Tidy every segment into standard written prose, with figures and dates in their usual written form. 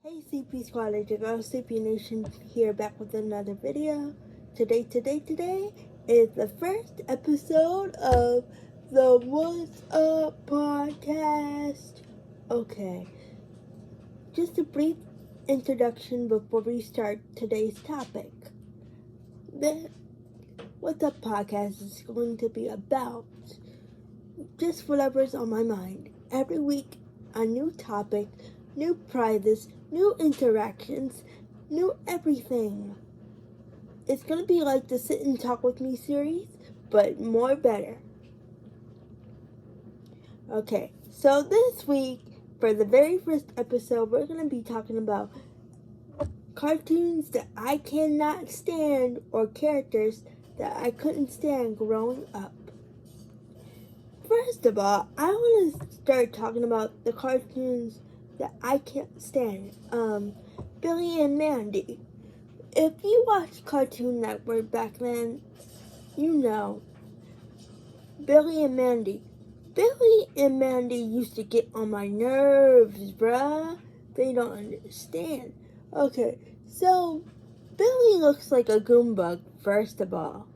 Hey CP Squad, it's your girl CP Nation here back with another video. Today is the first episode of the What's Up podcast. Okay, just a brief introduction before we start today's topic. The What's Up podcast is going to be about just whatever's on my mind. Every week, a new topic, new prizes, new interactions, new everything. It's gonna be like the Sit and Talk with Me series, but more better. Okay, so this week, for the very first episode, we're gonna be talking about cartoons that I cannot stand or characters that I couldn't stand growing up. First of all, I want to start talking about the cartoons that I can't stand. Billy and Mandy. If you watched Cartoon Network back then, you know. Billy and Mandy. Billy and Mandy used to get on my nerves, bruh. They don't understand. Okay, so Billy looks like a Goombug, first of all.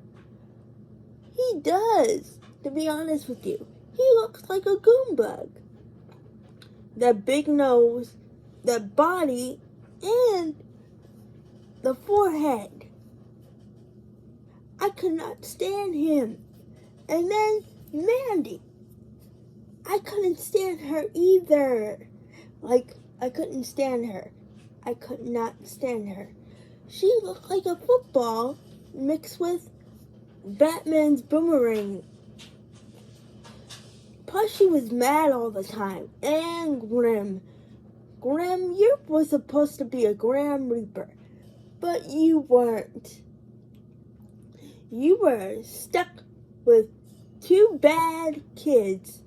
He does, to be honest with you. He looks like a Goombug. That big nose, that body, and the forehead. I could not stand him. And then Mandy. I couldn't stand her either. I couldn't stand her. I could not stand her. She looked like a football mixed with Batman's boomerang. Plus, she was mad all the time. And Grim. Grim, you were supposed to be a Grim Reaper. But you weren't. You were stuck with two bad kids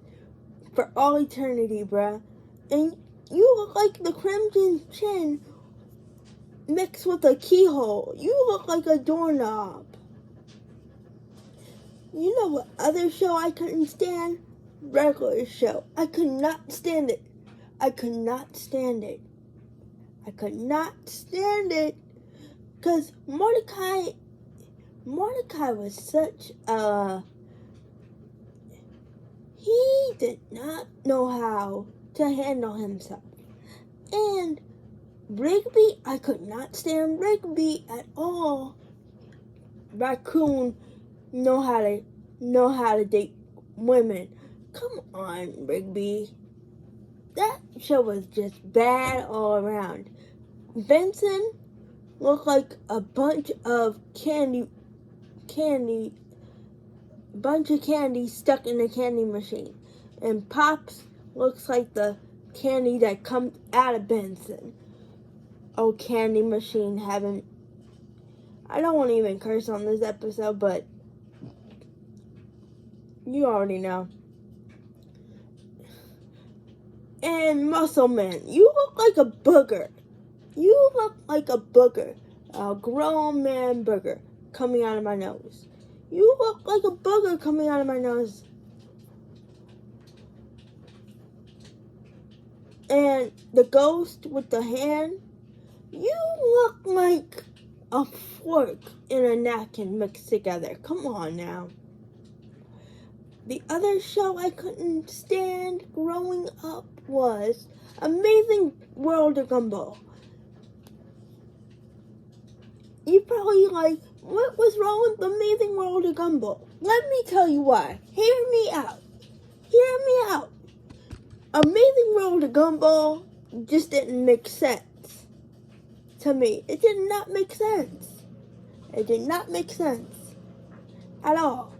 for all eternity, bruh. And you look like the Crimson Chin mixed with a keyhole. You look like a doorknob. You know what other show I couldn't stand? Regular Show. I could not stand it. I could not stand it. I could not stand it. Because Mordecai was such a... He did not know how to handle himself. And Rigby, I could not stand Rigby at all. Raccoon know how to date women. Come on, Rigby. That show was just bad all around. Benson looked like a bunch of candy stuck in a candy machine. And Pops looks like the candy that comes out of Benson. Oh, candy machine heaven. I don't want to even curse on this episode, but you already know. And Muscle Man, you look like a booger. You look like a booger. A grown man booger coming out of my nose. You look like a booger coming out of my nose. And the ghost with the hand, you look like a fork and a napkin mixed together. Come on now. The other show I couldn't stand growing up was Amazing World of Gumball. You probably like, what was wrong with Amazing World of Gumball? Let me tell you why. Hear me out. Hear me out. Amazing World of Gumball just didn't make sense to me. It did not make sense. It did not make sense at all.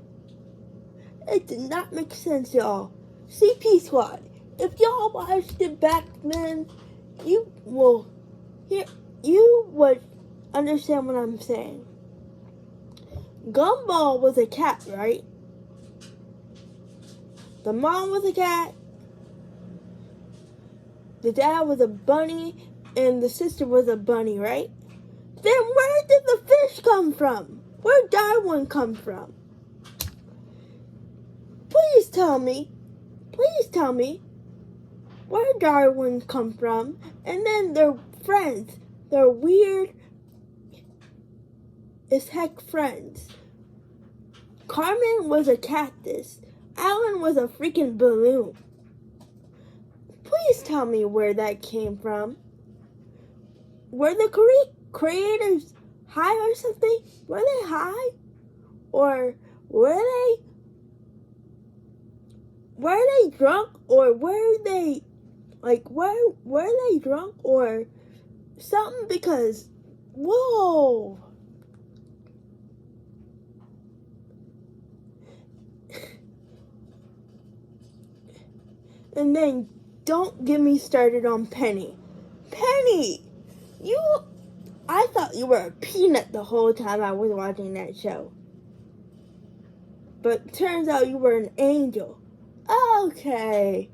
It did not make sense, y'all. CP Squad, if y'all watched it back then, you would understand what I'm saying. Gumball was a cat, right? The mom was a cat. The dad was a bunny, and the sister was a bunny, right? Then where did the fish come from? Where did Darwin come from? Please tell me where Darwin come from, and then their friends, their weird as heck friends. Carmen was a cactus. Alan was a freaking balloon. Please tell me where that came from. Were the creators high or something? Were they high? Or were they drunk? Or were they were they drunk or something? Because whoa. And then don't get me started on Penny. Penny! I thought you were a peanut the whole time I was watching that show. But turns out you were an angel. Okay.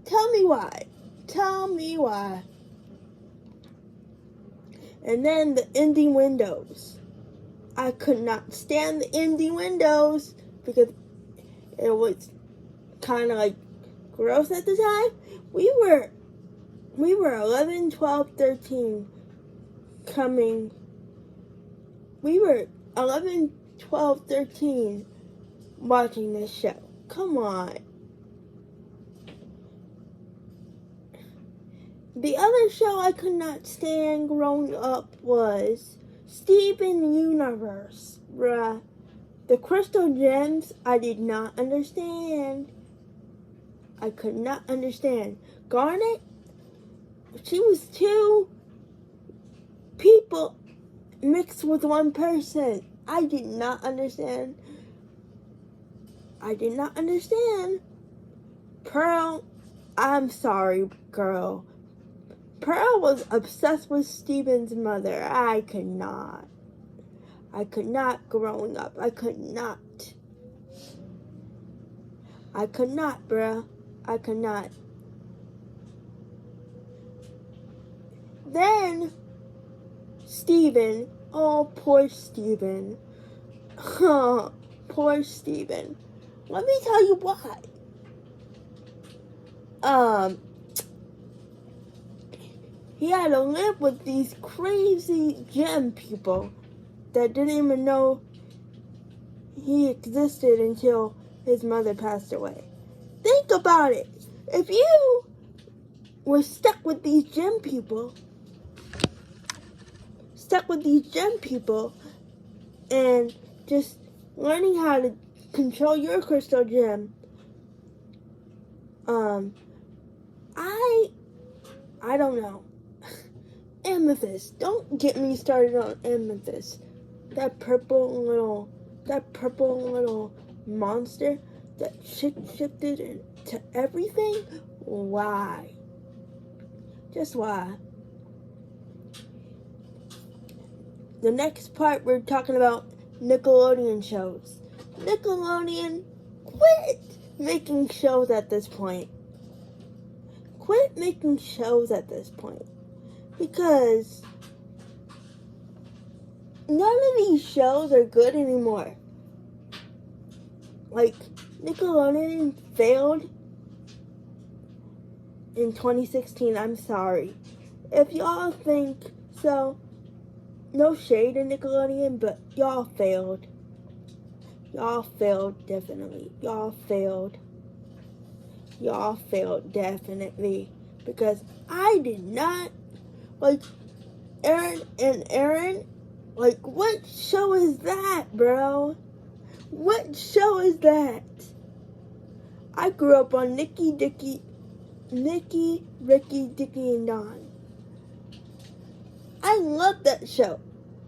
Tell me why. Tell me why. And then the ending windows. I could not stand the ending windows because it was kind of like gross at the time. We were 11, 12, 13 coming. We were 11, 12, 13 watching this show. Come on. The other show I could not stand growing up was Steven Universe. Bruh. The Crystal Gems, I did not understand. I could not understand. Garnet, she was two people mixed with one person. I did not understand. I did not understand. Pearl, I'm sorry, girl. Pearl was obsessed with Steven's mother. I could not growing up. I could not, bruh. I could not. Then, Steven. Oh, poor Steven. Poor Steven. Let me tell you why. He had to live with these crazy gem people that didn't even know he existed until his mother passed away. Think about it. If you were stuck with these gem people and just learning how to control your crystal gem, I don't know. Amethyst. Don't get me started on Amethyst. That purple little monster that shifted into everything. Why? Just why? The next part we're talking about Nickelodeon shows. Nickelodeon, quit making shows at this point. Quit making shows at this point. Because none of these shows are good anymore. Like, Nickelodeon failed in 2016. I'm sorry. If y'all think so, no shade in Nickelodeon, but y'all failed. Y'all failed, definitely. Y'all failed, definitely. Because I did not, like, Aaron, like, what show is that, bro? What show is that? I grew up on Nicky, Ricky, Dicky, and Don. I love that show.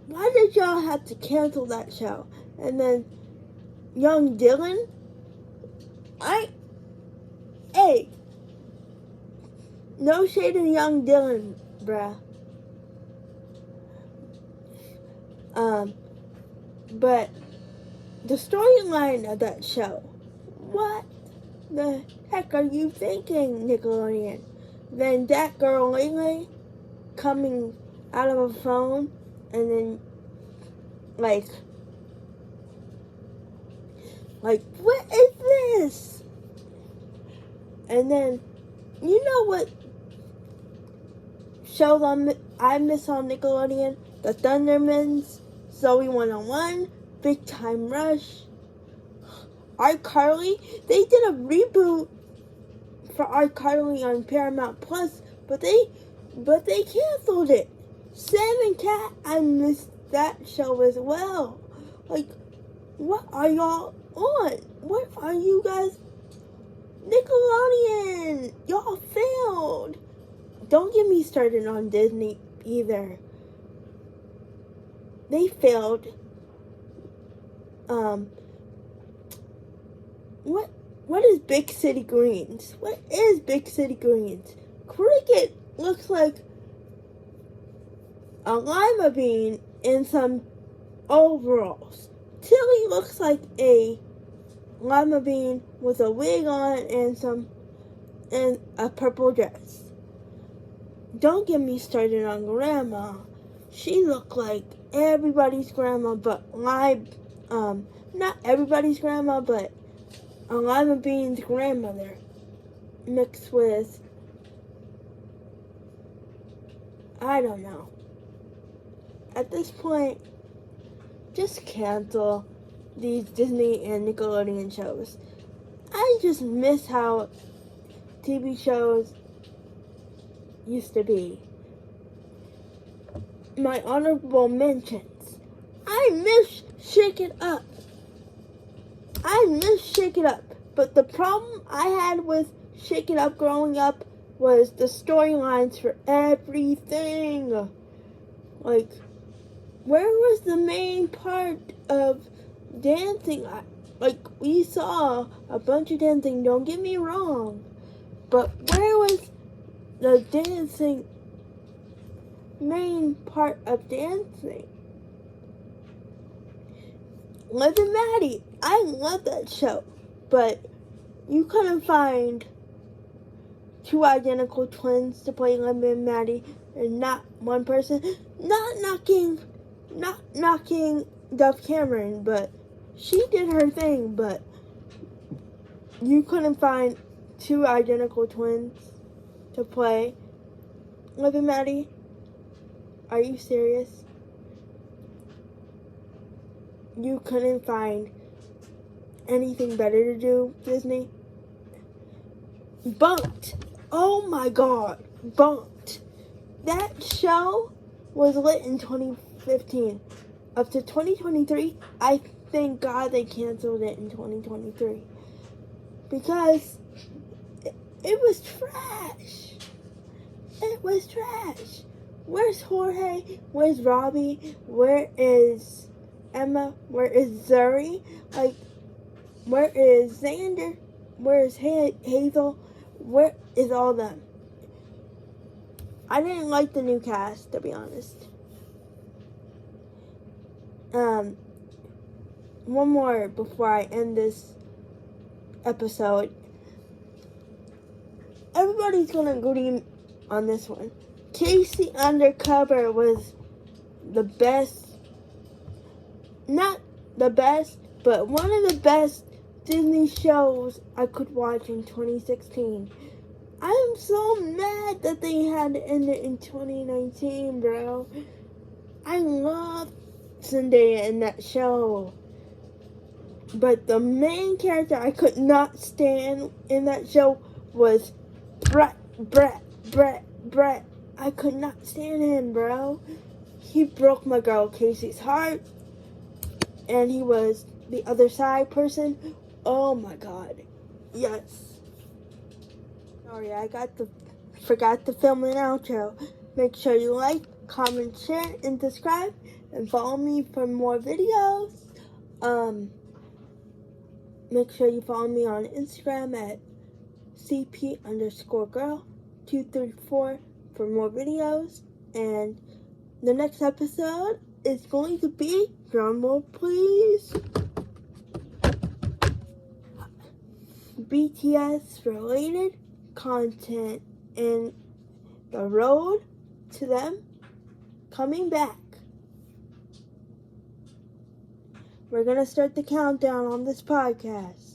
Why did y'all have to cancel that show? And then Young Dylan? Hey, no shade in Young Dylan, bruh. But the storyline of that show, what the heck are you thinking, Nickelodeon? Then that girl Lele coming out of a phone and then like what is this? And then You know what shows I miss on Nickelodeon? The Thundermans, Zoe 101, Big Time Rush, iCarly. They did a reboot for iCarly on Paramount Plus, but they canceled it. Sam and Cat, I missed that show as well. Like, what are y'all on? What are you guys? Nickelodeon, y'all failed. Don't get me started on Disney either. They failed. What is Big City Greens? What is Big City Greens? Cricket looks like a lima bean in some overalls. Tilly looks like a lima bean with a wig on and a purple dress. Don't get me started on Grandma. She looked like everybody's grandma, but not everybody's grandma, but a lima bean's grandmother mixed with, I don't know. At this point, just cancel these Disney and Nickelodeon shows. I just miss how TV shows used to be. My honorable mentions. I miss Shake It Up. But the problem I had with Shake It Up growing up was the storylines for everything. Like, where was the main part of dancing? Like, we saw a bunch of dancing, don't get me wrong. But where was the dancing, main part of dancing? Liv and Maddie, I love that show, but you couldn't find two identical twins to play Liv and Maddie, and not one person. Not knocking Dove Cameron, but she did her thing, but you couldn't find two identical twins to play Liv and Maddie. Are you serious? You couldn't find anything better to do, Disney? Bunked. Oh my God, Bunked. That show was lit in 2015. Up to 2023, I thank God they canceled it in 2023. Because it was trash. It was trash. Where's Jorge? Where's Robbie? Where is Emma? Where is Zuri? Like, where is Xander? Where is Hazel? Where is all them? I didn't like the new cast, to be honest. One more before I end this episode. Everybody's gonna agree on this one. Casey Undercover was the best, not the best, but one of the best Disney shows I could watch in 2016. I am so mad that they had to end it in 2019, bro. I love Zendaya in that show. But the main character I could not stand in that show was Brett. I could not stand him, bro. He broke my girl Casey's heart. And he was the other side person. Oh my God. Yes. Sorry, I forgot to film an outro. Make sure you like, comment, share, and subscribe. And follow me for more videos. Make sure you follow me on Instagram at CP_girl234 for more videos. And the next episode is going to be, drumroll please, BTS related content and the road to them coming back. We're going to start the countdown on this podcast.